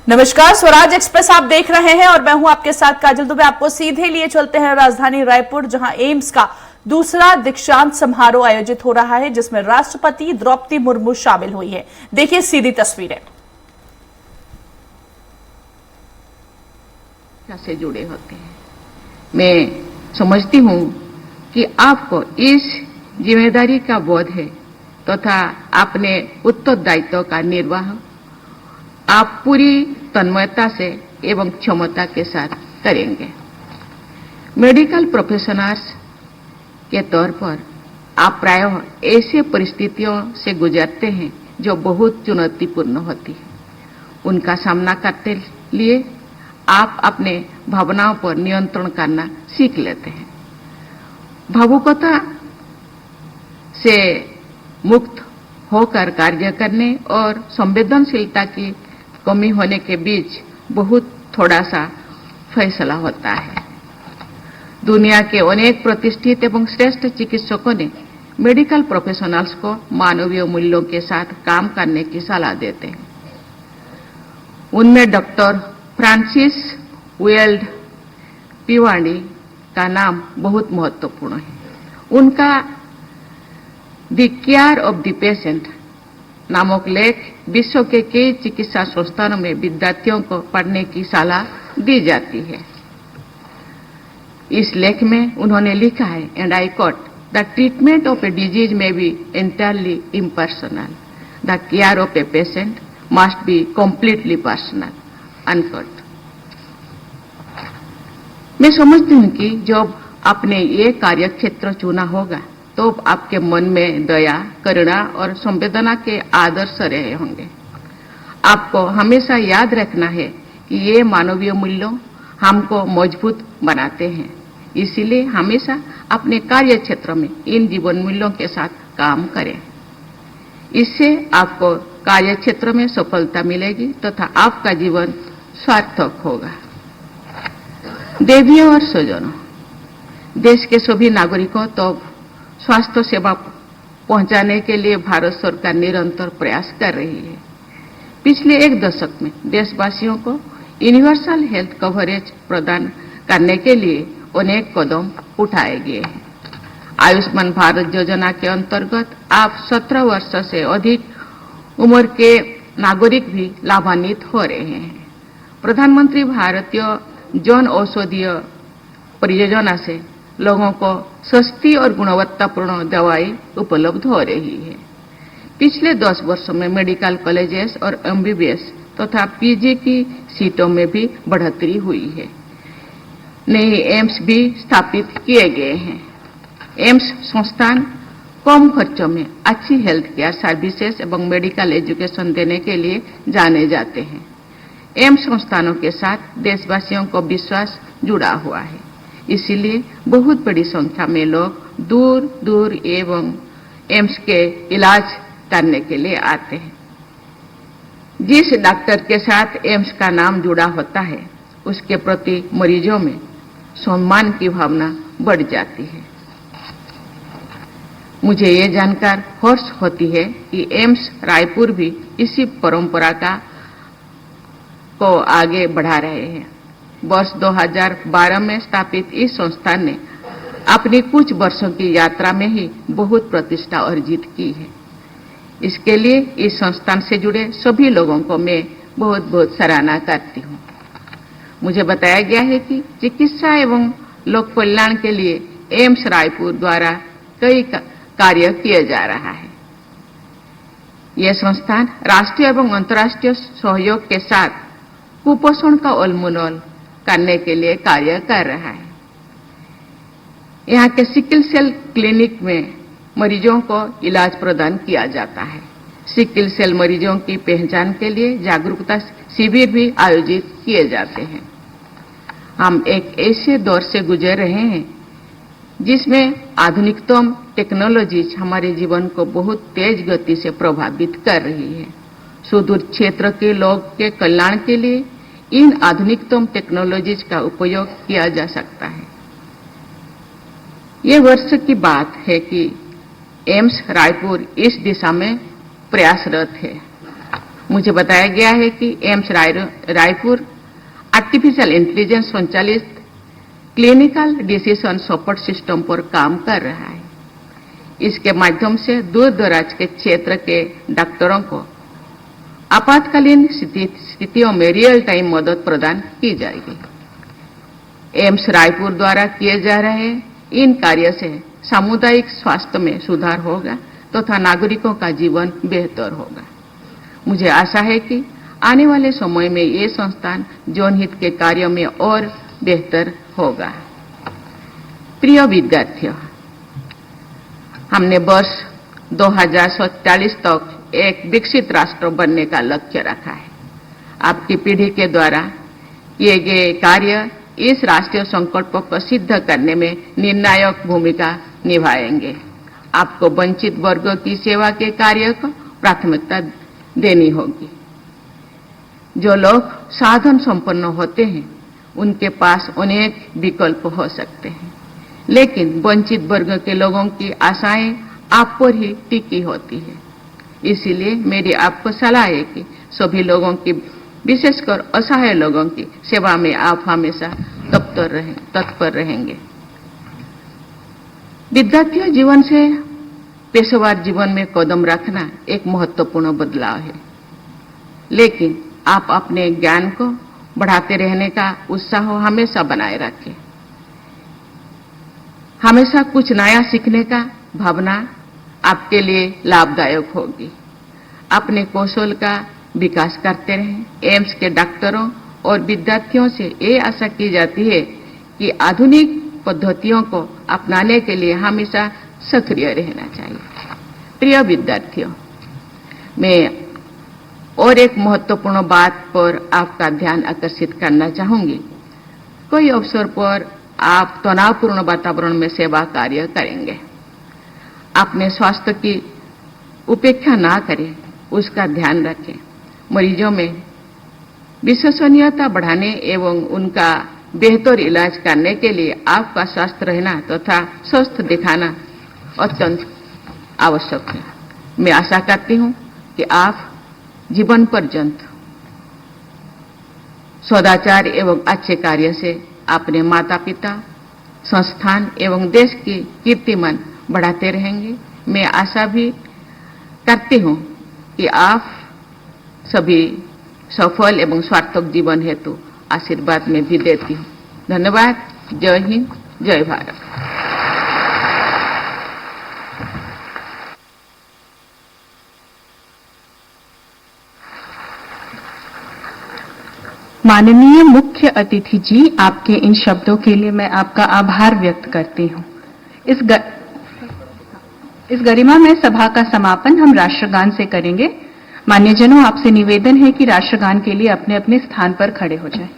नमस्कार, स्वराज एक्सप्रेस आप देख रहे हैं और मैं हूं आपके साथ काजल दुबे। आपको सीधे लिए चलते हैं राजधानी रायपुर, जहां एम्स का दूसरा दीक्षांत समारोह आयोजित हो रहा है, जिसमें राष्ट्रपति द्रौपदी मुर्मू शामिल हुई है। देखिए सीधी तस्वीरें। से जुड़े होते हैं। मैं समझती हूं कि आपको इस जिम्मेदारी का बोध है तथा अपने उत्तरदायित्व का निर्वाह आप पूरी तन्मयता से एवं क्षमता के साथ करेंगे। मेडिकल प्रोफेशनल्स के तौर पर आप प्रायः ऐसे परिस्थितियों से गुजरते हैं जो बहुत चुनौतीपूर्ण होती है। उनका सामना करते लिए आप अपने भावनाओं पर नियंत्रण करना सीख लेते हैं। भावुकता से मुक्त होकर कार्य करने और संवेदनशीलता की कमी होने के बीच बहुत थोड़ा सा फैसला होता है। दुनिया के अनेक प्रतिष्ठित एवं श्रेष्ठ चिकित्सकों ने मेडिकल प्रोफेशनल्स को मानवीय मूल्यों के साथ काम करने की सलाह देते हैं। उनमें डॉक्टर फ्रांसिस वेल्ड पिवानी का नाम बहुत महत्वपूर्ण है। उनका the care of the patient नामक लेख विश्व के कई चिकित्सा संस्थानों में विद्यार्थियों को पढ़ने की सलाह दी जाती है। इस लेख में उन्होंने लिखा है, and I quote, the treatment of a disease may be entirely impersonal, the care of a patient must be completely personal, unquote. मैं समझती हूं कि जब आपने ये कार्य क्षेत्र चुना होगा तो आपके मन में दया, करुणा और संवेदना के आदर्श रहे होंगे। आपको हमेशा याद रखना है कि ये मानवीय मूल्यों हमको मजबूत बनाते हैं। इसीलिए हमेशा अपने कार्य क्षेत्र में इन जीवन मूल्यों के साथ काम करें। इससे आपको कार्य क्षेत्र में सफलता मिलेगी तथा आपका जीवन सार्थक होगा। देवियों और स्वजनों, देश के सभी नागरिकों तक स्वास्थ्य सेवा पहुंचाने के लिए भारत सरकार निरंतर प्रयास कर रही है। पिछले एक दशक में देशवासियों को यूनिवर्सल हेल्थ कवरेज प्रदान करने के लिए अनेक कदम उठाए गए हैं। आयुष्मान भारत योजना के अंतर्गत आप 17 वर्ष से अधिक उम्र के नागरिक भी लाभान्वित हो रहे हैं। प्रधानमंत्री भारतीय जन औषधीय परियोजना से लोगों को सस्ती और गुणवत्तापूर्ण दवाई उपलब्ध हो रही है। पिछले 10 वर्षों में मेडिकल कॉलेजेस और एमबीबीएस तथा पीजी की सीटों में भी बढ़ोतरी हुई है। नए एम्स भी स्थापित किए गए हैं। एम्स संस्थान कम खर्चों में अच्छी हेल्थ केयर सर्विसेज एवं मेडिकल एजुकेशन देने के लिए जाने जाते हैं। एम्स संस्थानों के साथ देशवासियों को विश्वास जुड़ा हुआ है। इसीलिए बहुत बड़ी संख्या में लोग दूर दूर एवं एम्स के इलाज करने के लिए आते हैं। जिस डॉक्टर के साथ एम्स का नाम जुड़ा होता है, उसके प्रति मरीजों में सम्मान की भावना बढ़ जाती है। मुझे ये जानकर हर्ष होती है कि एम्स रायपुर भी इसी परंपरा को आगे बढ़ा रहे हैं। वर्ष 2012 में स्थापित इस संस्थान ने अपनी कुछ वर्षों की यात्रा में ही बहुत प्रतिष्ठा अर्जित की है। इसके लिए इस संस्थान से जुड़े सभी लोगों को मैं बहुत बहुत सराहना करती हूँ। मुझे बताया गया है कि चिकित्सा एवं लोक कल्याण के लिए एम्स रायपुर द्वारा कई कार्य किया जा रहा है। यह संस्थान राष्ट्रीय एवं अंतर्राष्ट्रीय सहयोग के साथ कुपोषण का उन्मूलन करने के लिए कार्य कर रहा है। यहाँ के सिकल सेल क्लिनिक में मरीजों को इलाज प्रदान किया जाता है। सिकल सेल मरीजों की पहचान के लिए जागरूकता शिविर भी आयोजित किए जाते हैं। हम एक ऐसे दौर से गुजर रहे हैं जिसमें आधुनिकतम टेक्नोलॉजीज हमारे जीवन को बहुत तेज गति से प्रभावित कर रही है। सुदूर क्षेत्र के लोग के कल्याण के लिए इन आधुनिकतम टेक्नोलॉजीज का उपयोग किया जा सकता है। ये वर्ष की बात है कि एम्स रायपुर इस दिशा में प्रयासरत है। मुझे बताया गया है कि एम्स रायपुर आर्टिफिशियल इंटेलिजेंस संचालित क्लिनिकल डिसीजन सपोर्ट सिस्टम पर काम कर रहा है। इसके माध्यम से दूर दराज के क्षेत्र के डॉक्टरों को आपातकालीन स्थितियों में रियल टाइम मदद प्रदान की जाएगी। एम्स रायपुर द्वारा किए जा रहे इन कार्य से सामुदायिक स्वास्थ्य में सुधार होगा तथा नागरिकों का जीवन बेहतर होगा। मुझे आशा है कि आने वाले समय में ये संस्थान जनहित के कार्यों में और बेहतर होगा। प्रिय विद्यार्थियों, हमने वर्ष 2047 तक एक विकसित राष्ट्र बनने का लक्ष्य रखा है। आपकी पीढ़ी के द्वारा किए गए कार्य इस राष्ट्रीय संकल्प को सिद्ध करने में निर्णायक भूमिका निभाएंगे। आपको वंचित वर्गों की सेवा के कार्य को प्राथमिकता देनी होगी। जो लोग साधन संपन्न होते हैं उनके पास अनेक विकल्प हो सकते हैं, लेकिन वंचित वर्ग के लोगों की आशाएं आप पर ही टिकी होती है। इसीलिए मेरी आपको सलाह है कि सभी लोगों की, विशेषकर असहाय लोगों की सेवा में आप हमेशा तत्पर रहेंगे। विद्यार्थी जीवन से पेशेवर जीवन में कदम रखना एक महत्वपूर्ण बदलाव है, लेकिन आप अपने ज्ञान को बढ़ाते रहने का उत्साह हमेशा बनाए रखें। हमेशा कुछ नया सीखने का भावना आपके लिए लाभदायक होगी। अपने कौशल का विकास करते रहें। एम्स के डॉक्टरों और विद्यार्थियों से ये आशा की जाती है कि आधुनिक पद्धतियों को अपनाने के लिए हमेशा सक्रिय रहना चाहिए। प्रिय विद्यार्थियों, मैं और एक महत्वपूर्ण बात पर आपका ध्यान आकर्षित करना चाहूंगी। कोई अवसर पर आप तनावपूर्ण वातावरण में सेवा कार्य करेंगे। अपने स्वास्थ्य की उपेक्षा ना करें, उसका ध्यान रखें। मरीजों में विश्वसनीयता बढ़ाने एवं उनका बेहतर इलाज करने के लिए आपका स्वस्थ रहना तथा स्वस्थ दिखाना अत्यंत आवश्यक है। मैं आशा करती हूं कि आप जीवन पर्यंत सदाचार एवं अच्छे कार्य से अपने माता पिता, संस्थान एवं देश की कीर्तिमान बढ़ाते रहेंगे। मैं आशा भी करती हूं कि आप सभी सफल एवं सार्थक जीवन हेतु आशीर्वाद में भी देती हूं। धन्यवाद। जय हिंद, जय भारत। माननीय मुख्य अतिथि जी, आपके इन शब्दों के लिए मैं आपका आभार व्यक्त करती हूं। इस गरिमामय सभा का समापन हम राष्ट्रगान से करेंगे। मान्यजनों, आपसे निवेदन है कि राष्ट्रगान के लिए अपने अपने स्थान पर खड़े हो जाएं।